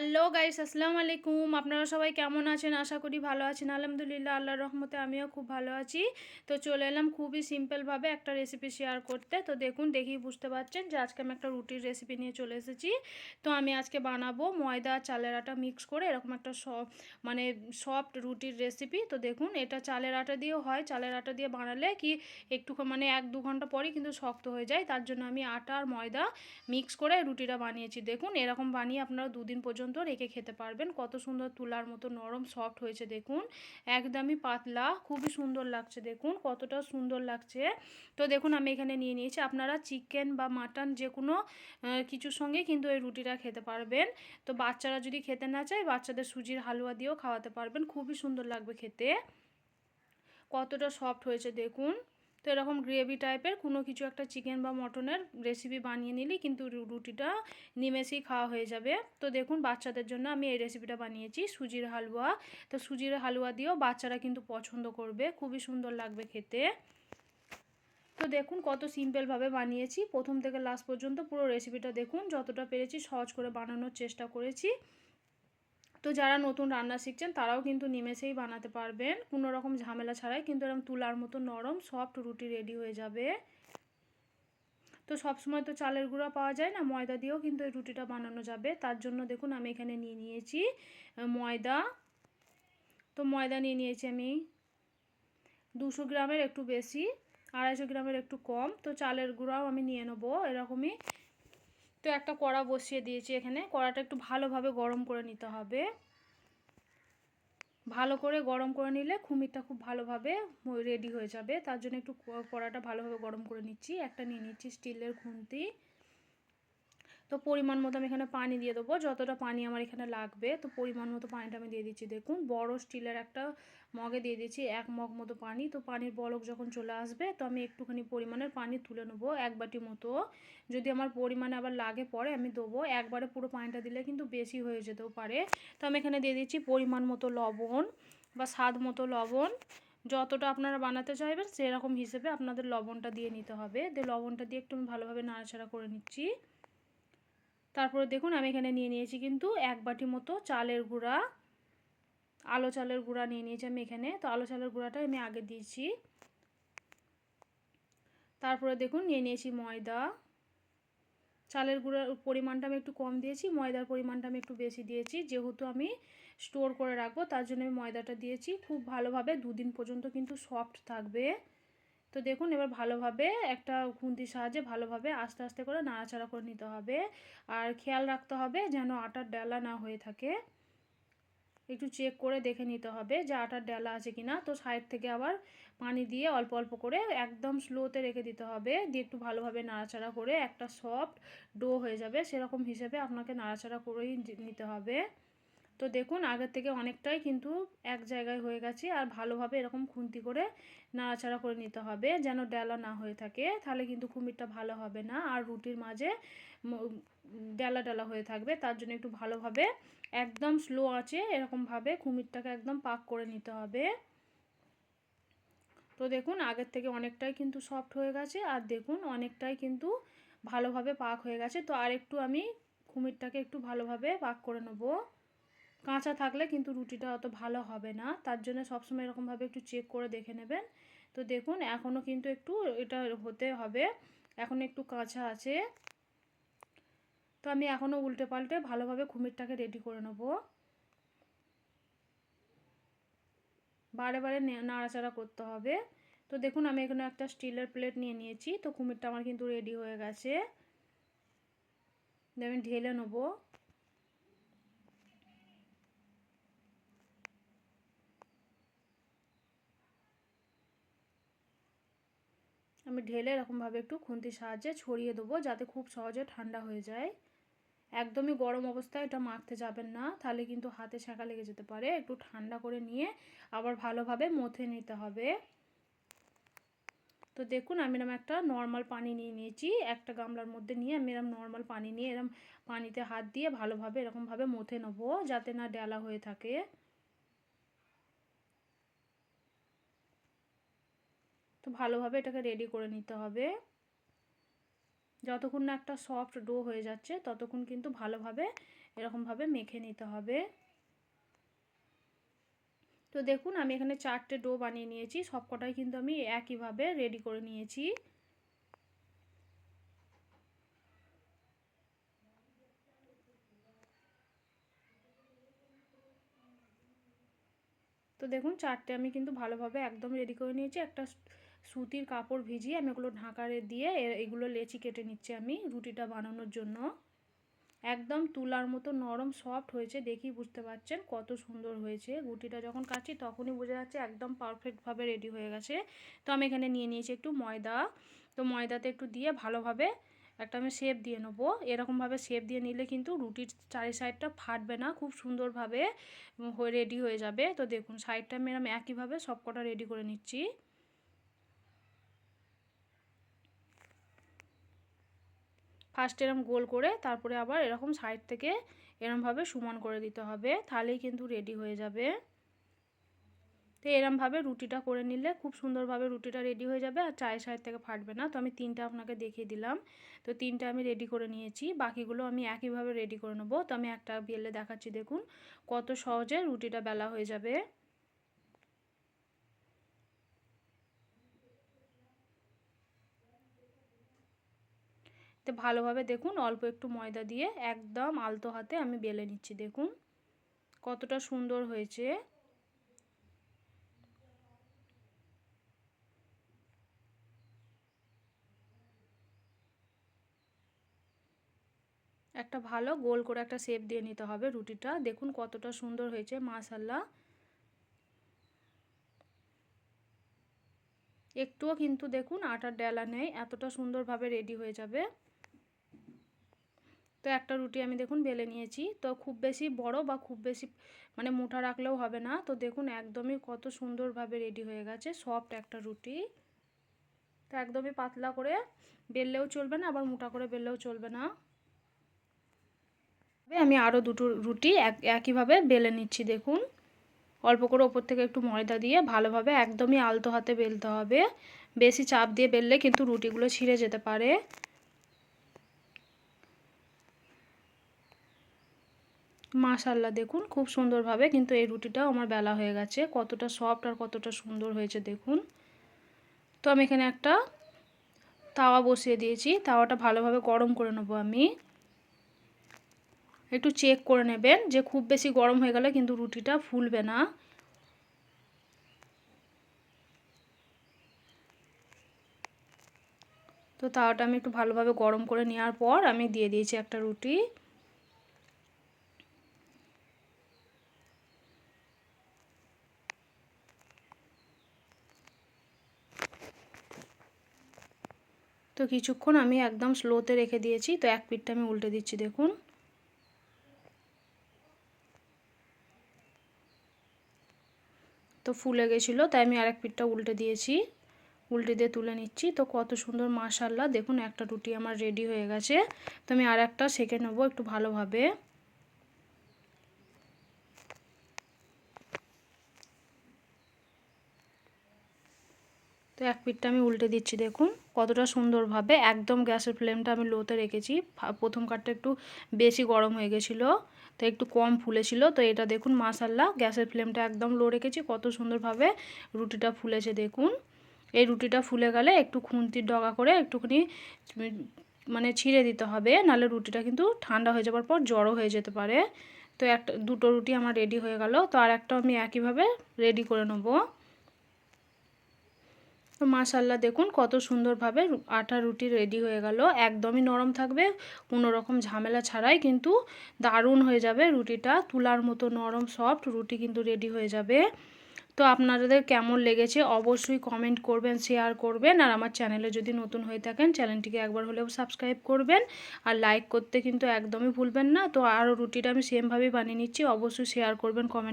Hello guys, আসসালামু আলাইকুম। আপনারা সবাই কেমন আছেন? আশা করি ভালো আছেন। আলহামদুলিল্লাহ, আল্লাহর রহমতে আমিও খুব ভালো আছি। তো চলে এলাম খুবই সিম্পলভাবে একটা রেসিপি শেয়ার করতে। তো দেখুন, দেখেই বুঝতে পারছেন যে আজকে আমি একটা রুটির রেসিপি নিয়ে চলে এসেছি। তো আমি আজকে বানাবো ময়দা আর চালের আটা মিক্স করে এরকম একটা মানে সফট রুটির রেসিপি। তো দেখুন, এটা চালের আটা দিয়েও হয়। চালের আটা দিয়ে বানালে কি একটু মানে 1-2 ঘন্টা পরই কিন্তু শক্ত হয়ে যায়। তার জন্য আমি আটা আর ময়দা মিক্স করে রুটিটা বানিয়েছি। দেখুন, এরকম বানিয়ে আপনারা 2 দিন পর্যন্ত রেখে খেতে পারবেন। কত সুন্দর তুলার মতো নরম সফট হয়েছে দেখুন, একদমই পাতলা, খুবই সুন্দর লাগছে। দেখুন কতটা সুন্দর লাগছে। তো দেখুন, আমি এখানে নিয়ে নিয়েছি। আপনারা চিকেন বা মাটন যে কোনো কিছুর সঙ্গে কিন্তু এই রুটিটা খেতে পারবেন। তো বাচ্চারা যদি খেতে না চায়, বাচ্চাদের সুজির হালুয়া দিয়েও খাওয়াতে পারবেন, খুবই সুন্দর লাগবে খেতে। কতটা সফট হয়েছে দেখুন। তো এরকম গ্রেভি টাইপের কোনো কিছু একটা চিকেন বা মটনের রেসিপি বানিয়ে নিলেই কিন্তু রুটিটা নিমেষেই খাওয়া হয়ে যাবে। তো দেখুন, বাচ্চাদের জন্য আমি এই রেসিপিটা বানিয়েছি, সুজির হালুয়া। তো সুজির হালুয়া দিয়েও বাচ্চারা কিন্তু পছন্দ করবে, খুবই সুন্দর লাগবে খেতে। তো দেখুন কত সিম্পলভাবে বানিয়েছি, প্রথম থেকে লাস্ট পর্যন্ত পুরো রেসিপিটা দেখুন। যতটা পেরেছি সহজ করে বানানোর চেষ্টা করেছি। তো যারা নতুন রান্না শিখছেন তারাও কিন্তু নিমেষেই বানাতে পারবেন, কোনো রকম ঝামেলা ছাড়াই কিন্তু এরকম তুলার মতো নরম সফট রুটি রেডি হয়ে যাবে। তো সবসময় তো চালের গুঁড়া পাওয়া যায় না, ময়দা দিয়েও কিন্তু এই রুটিটা বানানো যাবে। তার জন্য দেখুন, আমি এখানে নিয়ে নিয়েছি ময়দা। তো ময়দা নিয়ে নিয়েছি আমি 200 গ্রামের একটু বেশি, 250 গ্রামের একটু কম। তো চালের গুঁড়াও আমি নিয়ে নেবো এরকমই। তো একটা কড়া বসিয়ে দিয়েছি এখানে, কড়াটা একটু ভালোভাবে গরম করে নিতে হবে। ভালো করে গরম করে নিলে খুমিরটা খুব ভালোভাবে রেডি হয়ে যাবে। তার জন্য একটু কড়াটা ভালোভাবে গরম করে নিচ্ছি। একটা নিয়ে নিচ্ছি স্টিলের খুন্তি। তো পরিমাণ মতো আমি এখানে পানি দিয়ে দেবো, যতটা পানি আমার এখানে লাগবে। তো পরিমাণ মতো পানিটা আমি দিয়ে দিচ্ছি। দেখুন, বড় স্টিলের একটা মগে দিয়ে দিচ্ছি 1 মগ মতো পানি। তো পানির বলক যখন চলে আসবে, তো আমি একটুখানি পরিমাণের পানি তুলে নেবো, 1 বাটি মতো। যদি আমার পরিমাণে আবার লাগে পরে আমি দেবো, একবারে পুরো পানিটা দিলে কিন্তু বেশি হয়ে যেতেও পারে। তো আমি এখানে দিয়ে দিচ্ছি পরিমাণ মতো লবণ বা স্বাদ মতো লবণ। যতটা আপনারা বানাতে চাইবেন সেরকম হিসেবে আপনাদের লবণটা দিয়ে নিতে হবে। দিয়ে লবণটা দিয়ে একটু আমি ভালোভাবে নাড়াচাড়া করে নিচ্ছি। তারপরে দেখুন, আমি এখানে নিয়ে নিয়েছি কিন্তু 1 বাটি মতো চালের গুঁড়া, আলো চালের গুঁড়া নিয়ে নিয়েছি আমি এখানে। তো আলো চালের গুঁড়াটা আমি আগে দিয়েছি। তারপরে দেখুন, নিয়ে নিয়েছি ময়দা। চালের গুঁড়ার পরিমাণটা আমি একটু কম দিয়েছি, ময়দার পরিমাণটা আমি একটু বেশি দিয়েছি, যেহেতু আমি স্টোর করে রাখবো তার জন্য আমি ময়দাটা দিয়েছি। খুব ভালোভাবে 2 দিন পর্যন্ত কিন্তু সফট থাকবে। তো দেখুন, এবার ভালোভাবে একটা খুন্তির সাহায্যে ভালোভাবে আস্তে আস্তে করে নাড়াচাড়া করে নিতে হবে। আর খেয়াল রাখতে হবে যেন আটার ডেলা না হয়ে থাকে, একটু চেক করে দেখে নিতে হবে যে আটার ডেলা আছে কিনা। তো সাইড থেকে আবার পানি দিয়ে অল্প অল্প করে একদম স্লোতে রেখে দিতে হবে, দিয়ে একটু ভালোভাবে নাড়াচাড়া করে একটা সফট ডো হয়ে যাবে সেরকম হিসেবে আপনাকে নাড়াচাড়া করেই নিতে হবে। তো দেখুন, আগের থেকে অনেকটাই কিন্তু এক জায়গায় হয়ে গেছে। আর ভালোভাবে এরকম খুন্তি করে নাড়াচাড়া করে নিতে হবে যেন ডেলা না হয়ে থাকে, তাহলে কিন্তু কুমিরটা ভালো হবে না আর রুটির মাঝে ডেলা ডেলা হয়ে থাকবে। তার জন্য একটু ভালোভাবে একদম স্লো আঁচে এরকমভাবে কুমিরটাকে একদম পাক করে নিতে হবে। তো দেখুন, আগের থেকে অনেকটাই কিন্তু সফট হয়ে গেছে আর দেখুন অনেকটাই কিন্তু ভালোভাবে পাক হয়ে গেছে। তো আর একটু আমি কুমিরটাকে একটু ভালোভাবে পাক করে নেব। কাঁচা থাকলে কিন্তু রুটিটা অত ভালো হবে না, তার জন্য সবসময় এরকমভাবে একটু চেক করে দেখে নেবেন। তো দেখুন, এখনও কিন্তু একটু এটা হতে হবে, এখন একটু কাঁচা আছে। তো আমি এখনও উল্টে পাল্টে ভালোভাবে কুমিরটাকে রেডি করে নেব, বারে বারে নাড়াচাড়া করতে হবে। তো দেখুন, আমি এখানে একটা স্টিলের প্লেট নিয়ে নিয়েছি। তো কুমিরটা আমার কিন্তু রেডি হয়ে গেছে, আমি ঢেলে নেবো। আমি ঢেলে এরকমভাবে একটু খুন্তির সাহায্যে ছড়িয়ে দেবো যাতে খুব সহজে ঠান্ডা হয়ে যায়। একদমই গরম অবস্থায় এটা মাখতে যাবেন না, তাহলে কিন্তু হাতে ছ্যাঁকা লেগে যেতে পারে। একটু ঠান্ডা করে নিয়ে আবার ভালোভাবে মথে নিতে হবে। তো দেখুন, আমি এরকম একটা নর্মাল পানি নিয়ে নিয়েছি, একটা গামলার মধ্যে নিয়ে আমি এরকম নর্মাল পানি নিয়ে এরকম পানিতে হাত দিয়ে ভালোভাবে এরকমভাবে মথে নেবো যাতে না ডেলা হয়ে থাকে। তো ভালোভাবে এটাকে রেডি করে নিতে হবে। যতক্ষণ না একটা সফট ডো হয়ে যাচ্ছে ততক্ষণ কিন্তু ভালোভাবে এরকমভাবে মেখে নিতে হবে। তো দেখুন আমি এখানে 4টে ডো বানিয়ে নিয়েছি, সবকটাই কিন্তু আমি একইভাবে রেডি করে নিয়েছি। তো দেখুন 4টে আমি কিন্তু ভালোভাবে একদম রেডি করে নিয়েছি। একটা সুতির কাপড় ভিজিয়ে আমি ওগুলো ঢাকারে দিয়ে এগুলো লেচি কেটে নিচ্ছি আমি রুটিটা বানানোর জন্য। একদম তুলার মতো নরম সফট হয়েছে, দেখেই বুঝতে পারছেন কত সুন্দর হয়েছে। রুটিটা যখন কাটছি তখনই বোঝা যাচ্ছে একদম পারফেক্টভাবে রেডি হয়ে গেছে। তো আমি এখানে নিয়ে নিয়েছি একটু ময়দা। তো ময়দাতে একটু দিয়ে ভালোভাবে একটা আমি শেপ দিয়ে নেবো। এরকমভাবে শেপ দিয়ে নিলে কিন্তু রুটির চারি সাইডটা ফাটবে না, খুব সুন্দরভাবে রেডি হয়ে যাবে। তো দেখুন সাইডটা আমি এরকম একইভাবে সবকটা রেডি করে নিচ্ছি। ফার্স্ট এরকম গোল করে তারপরে আবার এরকম সাইড থেকে এরকমভাবে সমান করে দিতে হবে, তাহলেই কিন্তু রেডি হয়ে যাবে। তো এরমভাবে রুটিটা করে নিলে খুব সুন্দরভাবে রুটিটা রেডি হয়ে যাবে আর চায়ের সাইড থেকে ফাটবে না। তো আমি 3টা আপনাকে দেখিয়ে দিলাম। তো 3টা আমি রেডি করে নিয়েছি, বাকিগুলো আমি একইভাবে রেডি করে নেবো। তো আমি একটা বেলে দেখাচ্ছি, দেখুন কত সহজে রুটিটা বেলা হয়ে যাবে। তো ভালোভাবে দেখুন অল্প একটু ময়দা দিয়ে একদম আলতো হাতে আমি বেলে নিচ্ছি, দেখুন কতটা সুন্দর হয়েছে। একটা ভালো গোল করে একটা শেপ দিয়ে নিতে হবে রুটিটা, দেখুন কতটা সুন্দর হয়েছে মাশাআল্লাহ। একটুও কিন্তু দেখুন আটার ডেলা নেই, এতটা সুন্দরভাবে রেডি হয়ে যাবে। তো একটা রুটি আমি দেখুন বেলে নিয়েছি। তো খুব বেশি বড় বা খুব বেশি মানে মোটা রাখলেও হবে না। তো দেখুন একদমই কত সুন্দরভাবে রেডি হয়ে গেছে সফট একটা রুটি। তো একদমই পাতলা করে বেললেও চলবে না, আবার মোটা করে বেললেও চলবে না। আমি আরও দুটো রুটি একইভাবে বেলে নিচ্ছি, দেখুন অল্প করে ওপর থেকে একটু ময়দা দিয়ে ভালোভাবে একদমই আলতো হাতে বেলতে হবে। বেশি চাপ দিয়ে বেললে কিন্তু রুটিগুলো ছিঁড়ে যেতে পারে। মাশাআল্লাহ দেখুন খুব সুন্দরভাবে কিন্তু এই রুটিটাও আমার বেলা হয়ে গেছে, কতটা সফট আর কতটা সুন্দর হয়েছে দেখুন। তো আমি এখানে একটা তাওয়া বসিয়ে দিয়েছি, তাওয়াটা ভালোভাবে গরম করে নেবো আমি। একটু চেক করে নেবেন যে খুব বেশি গরম হয়ে গেলে কিন্তু রুটিটা ফুলবে না। তো তাওয়াটা আমি একটু ভালোভাবে গরম করে নেওয়ার পর আমি দিয়ে দিয়েছি একটা রুটি। তো কিছুক্ষণ আমি একদম স্লোতে রেখে দিয়েছি। তো এক পিঠটা আমি উল্টে দিচ্ছি, দেখুন তো ফুলে গেছিলো, তাই আমি আরেক পিঠটা উল্টে দিয়েছি, উল্টে দিয়ে তুলে নিচ্ছি। তো কত সুন্দর মাশাআল্লাহ দেখুন একটা রুটি আমার রেডি হয়ে গেছে। তো আমি আর একটা সেঁকে নেবো একটু ভালোভাবে। তো এক পিঠটা আমি উল্টে দিচ্ছি, দেখুন কতটা সুন্দরভাবে একদম গ্যাসের ফ্লেমটা আমি লোতে রেখেছি। প্রথম কাঠটা একটু বেশি গরম হয়ে গেছিলো, তো একটু কম ফুলেছিল। তো এটা দেখুন মাশাআল্লাহ গ্যাসের ফ্লেমটা একদম লো রেখেছি, কত সুন্দরভাবে রুটিটা ফুলেছে দেখুন। এই রুটিটা ফুলে গেলে একটু খুন্তির ডগা করে একটুখানি মানে ছিঁড়ে দিতে হবে, নাহলে রুটিটা কিন্তু ঠান্ডা হয়ে যাওয়ার পর জড়ো হয়ে যেতে পারে। তো দুটো রুটি আমার রেডি হয়ে গেল। তো আর একটা আমি একইভাবে রেডি করে নেবো। তো মাশাআল্লাহ দেখুন কত সুন্দরভাবে আটা রুটি রেডি হয়ে গেল, একদমই নরম থাকবে, কোনো রকম ঝামেলা ছাড়াই কিন্তু দারুণ হয়ে যাবে রুটিটা, তুলার মতো নরম সফট রুটি কিন্তু রেডি হয়ে যাবে। তো আপনাদের কেমন লেগেছে অবশ্যই কমেন্ট করবেন, শেয়ার করবেন, আর আমার চ্যানেলে যদি নতুন হয়ে থাকেন চ্যানেলটিকে একবার হলেও সাবস্ক্রাইব করবেন, আর লাইক করতে কিন্তু একদমই ভুলবেন না। তো আরও রুটিটা আমি সেমভাবেই বানিয়ে নিচ্ছি, অবশ্যই শেয়ার করবেন, কমেন্ট